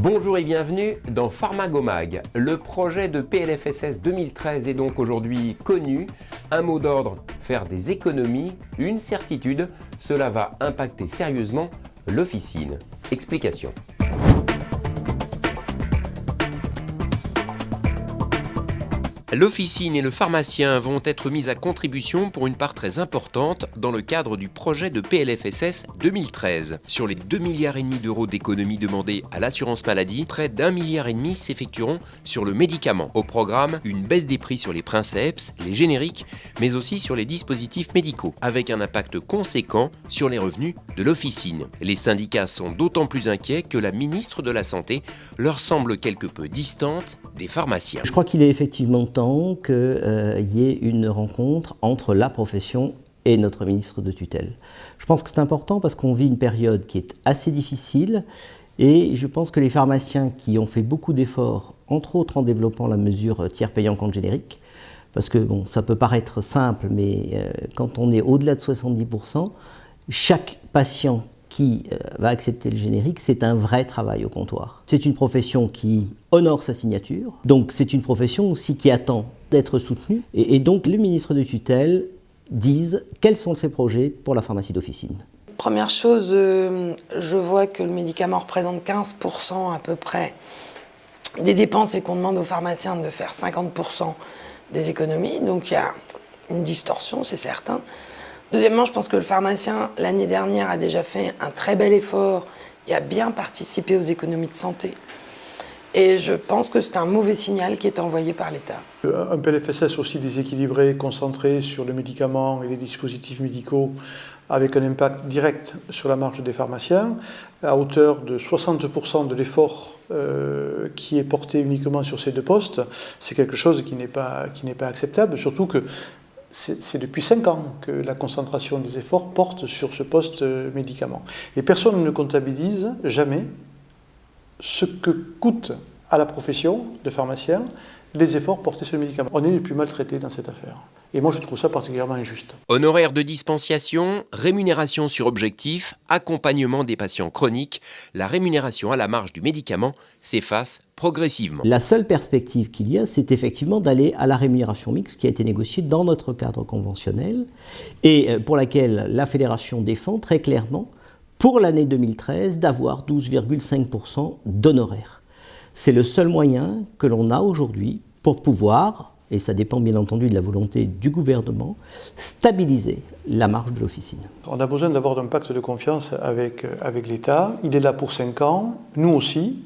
Bonjour et bienvenue dans Pharmagomag. Le projet de PLFSS 2013 est donc aujourd'hui connu. Un mot d'ordre, faire des économies, une certitude, cela va impacter sérieusement l'officine. Explication. L'officine et le pharmacien vont être mis à contribution pour une part très importante dans le cadre du projet de PLFSS 2013. Sur les 2,5 milliards d'euros d'économies demandées à l'assurance maladie, près d'1,5 milliard s'effectueront sur le médicament. Au programme, une baisse des prix sur les princeps, les génériques, mais aussi sur les dispositifs médicaux, avec un impact conséquent sur les revenus de l'officine. Les syndicats sont d'autant plus inquiets que la ministre de la Santé leur semble quelque peu distante des pharmaciens. Je crois qu'il est effectivement temps qu'il y ait une rencontre entre la profession et notre ministre de tutelle. Je pense que c'est important parce qu'on vit une période qui est assez difficile et je pense que les pharmaciens qui ont fait beaucoup d'efforts, entre autres en développant la mesure tiers payant compte générique, parce que bon, ça peut paraître simple, mais quand on est au-delà de 70%, chaque patient qui va accepter le générique, c'est un vrai travail au comptoir. C'est une profession qui honore sa signature, donc c'est une profession aussi qui attend d'être soutenue. Et donc le ministre de tutelle dise quels sont ses projets pour la pharmacie d'officine. Première chose, je vois que le médicament représente 15% à peu près des dépenses et qu'on demande aux pharmaciens de faire 50% des économies, donc il y a une distorsion, c'est certain. Deuxièmement, je pense que le pharmacien, l'année dernière, a déjà fait un très bel effort et a bien participé aux économies de santé. Et je pense que c'est un mauvais signal qui est envoyé par l'État. Un PLFSS aussi déséquilibré, concentré sur le médicament et les dispositifs médicaux, avec un impact direct sur la marge des pharmaciens, à hauteur de 60% de l'effort qui est porté uniquement sur ces deux postes, c'est quelque chose qui n'est pas acceptable, surtout que c'est depuis 5 ans que la concentration des efforts porte sur ce poste médicament. Et personne ne comptabilise jamais ce que coûte à la profession de pharmacien les efforts portés sur le médicament. On est les plus maltraités dans cette affaire. Et moi, je trouve ça particulièrement injuste. Honoraires de dispensation, rémunération sur objectif, accompagnement des patients chroniques, la rémunération à la marge du médicament s'efface progressivement. La seule perspective qu'il y a, c'est effectivement d'aller à la rémunération mixte qui a été négociée dans notre cadre conventionnel et pour laquelle la Fédération défend très clairement, pour l'année 2013, d'avoir 12,5% d'honoraires. C'est le seul moyen que l'on a aujourd'hui pour pouvoir, et ça dépend bien entendu de la volonté du gouvernement, stabiliser la marge de l'officine. On a besoin d'avoir un pacte de confiance avec l'État. Il est là pour 5 ans, nous aussi,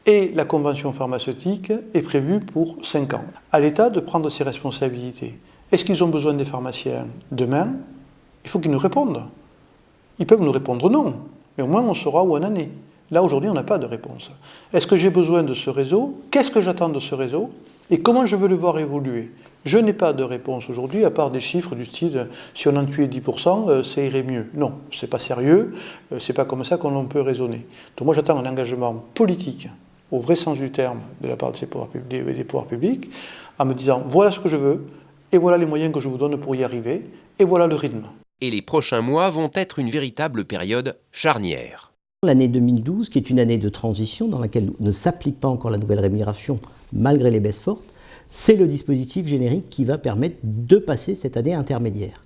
et la convention pharmaceutique est prévue pour 5 ans. À l'État de prendre ses responsabilités. Est-ce qu'ils ont besoin des pharmaciens demain? Il faut qu'ils nous répondent. Ils peuvent nous répondre non, mais au moins on saura où on en est. Là, aujourd'hui, on n'a pas de réponse. Est-ce que j'ai besoin de ce réseau? Qu'est-ce que j'attends de ce réseau? Et comment je veux le voir évoluer? Je n'ai pas de réponse aujourd'hui, à part des chiffres du style « si on en tuait 10%, ça irait mieux ». Non, c'est pas sérieux, c'est pas comme ça qu'on peut raisonner. Donc moi, j'attends un engagement politique, au vrai sens du terme, de la part des pouvoirs publics, en me disant « voilà ce que je veux, et voilà les moyens que je vous donne pour y arriver, et voilà le rythme ». Et les prochains mois vont être une véritable période charnière. L'année 2012, qui est une année de transition dans laquelle ne s'applique pas encore la nouvelle rémunération, malgré les baisses fortes, c'est le dispositif générique qui va permettre de passer cette année intermédiaire.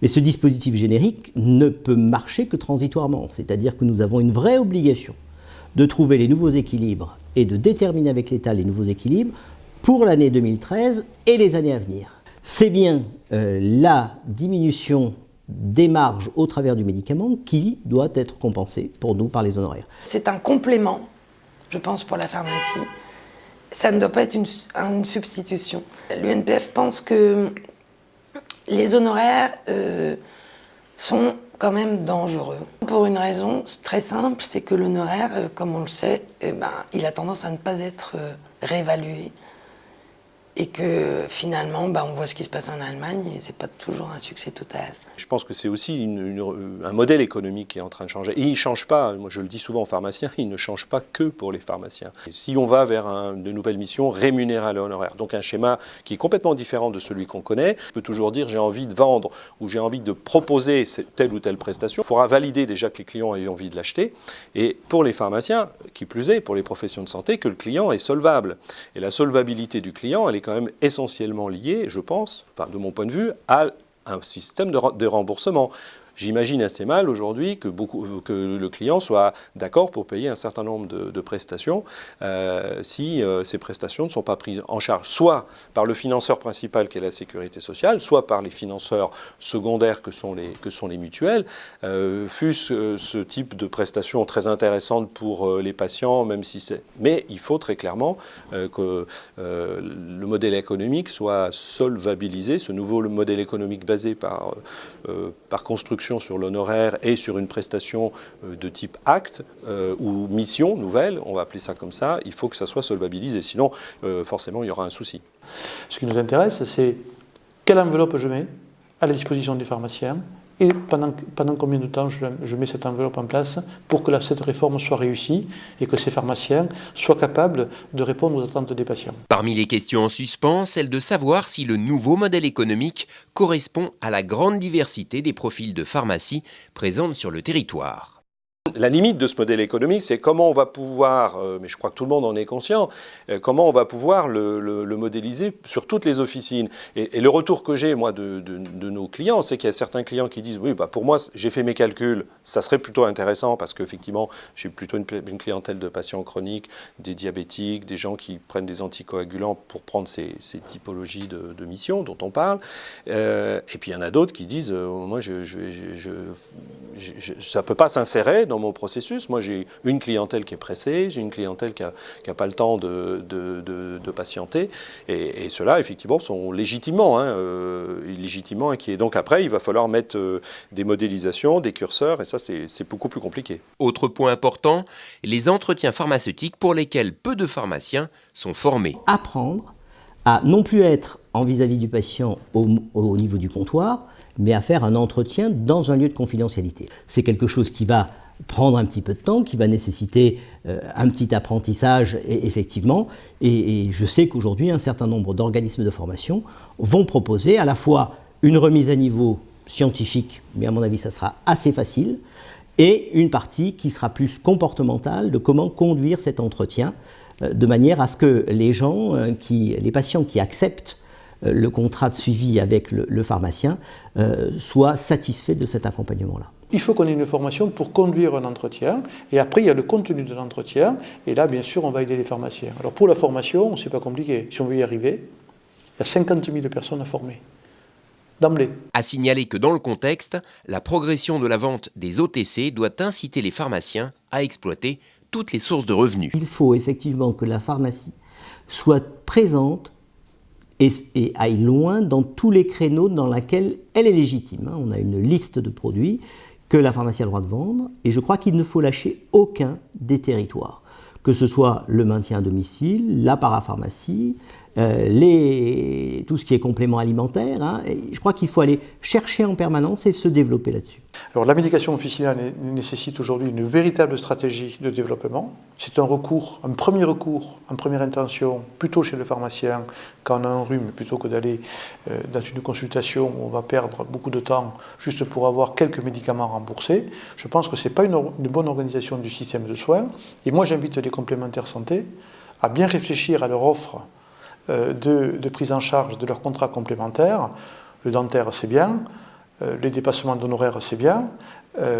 Mais ce dispositif générique ne peut marcher que transitoirement, c'est-à-dire que nous avons une vraie obligation de trouver les nouveaux équilibres et de déterminer avec l'État les nouveaux équilibres pour l'année 2013 et les années à venir. C'est bien la diminution des marges au travers du médicament qui doit être compensée pour nous par les honoraires. C'est un complément, je pense, pour la pharmacie. Ça ne doit pas être une substitution. L'UNPF pense que les honoraires sont quand même dangereux. Pour une raison très simple, c'est que l'honoraire, comme on le sait, il a tendance à ne pas être réévalué. Et que finalement, on voit ce qui se passe en Allemagne et c'est pas toujours un succès total. Je pense que c'est aussi un modèle économique qui est en train de changer. Et il ne change pas, moi je le dis souvent aux pharmaciens, il ne change pas que pour les pharmaciens. Et si on va vers de nouvelles missions rémunérées à l'honoraire, donc un schéma qui est complètement différent de celui qu'on connaît, on peut toujours dire j'ai envie de vendre ou j'ai envie de proposer telle ou telle prestation. Il faudra valider déjà que les clients aient envie de l'acheter. Et pour les pharmaciens, qui plus est, pour les professions de santé, que le client est solvable. Et la solvabilité du client, elle est quand même essentiellement liée, je pense, enfin, de mon point de vue, à un système de remboursement. J'imagine assez mal aujourd'hui que le client soit d'accord pour payer un certain nombre de prestations si ces prestations ne sont pas prises en charge, soit par le financeur principal qui est la sécurité sociale, soit par les financeurs secondaires que sont les mutuelles. Fût-ce ce type de prestations très intéressantes pour les patients, même si c'est... Mais il faut très clairement que le modèle économique soit solvabilisé, ce nouveau modèle économique basé par construction sur l'honoraire et sur une prestation de type acte ou mission nouvelle, on va appeler ça comme ça, il faut que ça soit solvabilisé, sinon forcément il y aura un souci. Ce qui nous intéresse, c'est quelle enveloppe je mets à la disposition des pharmaciens et pendant combien de temps je mets cette enveloppe en place pour que cette réforme soit réussie et que ces pharmaciens soient capables de répondre aux attentes des patients. Parmi les questions en suspens, celle de savoir si le nouveau modèle économique correspond à la grande diversité des profils de pharmacie présentes sur le territoire. La limite de ce modèle économique, c'est comment on va pouvoir, mais je crois que tout le monde en est conscient, comment on va pouvoir le modéliser sur toutes les officines. Et le retour que j'ai, moi, de nos clients, c'est qu'il y a certains clients qui disent « Oui, bah pour moi, j'ai fait mes calculs, ça serait plutôt intéressant parce qu'effectivement, j'ai plutôt une clientèle de patients chroniques, des diabétiques, des gens qui prennent des anticoagulants pour prendre ces typologies de missions dont on parle. Et puis, il y en a d'autres qui disent « Moi, ça ne peut pas s'insérer dans mon processus. Moi, j'ai une clientèle qui est pressée, j'ai une clientèle qui n'a pas le temps de patienter. Et ceux-là, effectivement, sont légitimement inquiets. Donc après, il va falloir mettre des modélisations, des curseurs, et ça, c'est beaucoup plus compliqué. Autre point important, les entretiens pharmaceutiques pour lesquels peu de pharmaciens sont formés. Apprendre à non plus être en vis-à-vis du patient au niveau du comptoir, mais à faire un entretien dans un lieu de confidentialité. C'est quelque chose qui va prendre un petit peu de temps, qui va nécessiter un petit apprentissage, effectivement. Et je sais qu'aujourd'hui, un certain nombre d'organismes de formation vont proposer à la fois une remise à niveau scientifique, mais à mon avis, ça sera assez facile, et une partie qui sera plus comportementale de comment conduire cet entretien, de manière à ce que les patients qui acceptent le contrat de suivi avec le pharmacien soient satisfaits de cet accompagnement-là. Il faut qu'on ait une formation pour conduire un entretien, et après il y a le contenu de l'entretien, et là bien sûr on va aider les pharmaciens. Alors pour la formation, c'est pas compliqué, si on veut y arriver, il y a 50 000 personnes à former, d'emblée. À signaler que dans le contexte, la progression de la vente des OTC doit inciter les pharmaciens à exploiter toutes les sources de revenus. Il faut effectivement que la pharmacie soit présente et aille loin dans tous les créneaux dans lesquels elle est légitime. On a une liste de produits que la pharmacie a le droit de vendre, et je crois qu'il ne faut lâcher aucun des territoires, que ce soit le maintien à domicile, la parapharmacie, tout ce qui est complément alimentaire. Et je crois qu'il faut aller chercher en permanence et se développer là-dessus. Alors la médication officinale nécessite aujourd'hui une véritable stratégie de développement. C'est un premier recours, en première intention, plutôt chez le pharmacien quand on a un rhume, plutôt que d'aller dans une consultation où on va perdre beaucoup de temps juste pour avoir quelques médicaments remboursés. Je pense que ce n'est pas une bonne organisation du système de soins. Et moi j'invite les complémentaires santé à bien réfléchir à leur offre de prise en charge de leurs contrats complémentaires. Le dentaire, c'est bien. Les dépassements d'honoraires, c'est bien.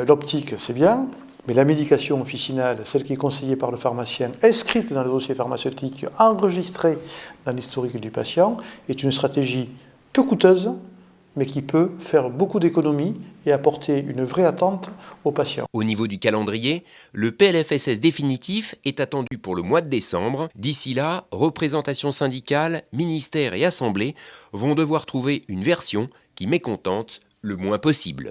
L'optique, c'est bien. Mais la médication officinale, celle qui est conseillée par le pharmacien, inscrite dans le dossier pharmaceutique, enregistrée dans l'historique du patient, est une stratégie peu coûteuse, mais qui peut faire beaucoup d'économies et apporter une vraie attente aux patients. Au niveau du calendrier, le PLFSS définitif est attendu pour le mois de décembre. D'ici là, représentations syndicales, ministères et assemblées vont devoir trouver une version qui mécontente le moins possible.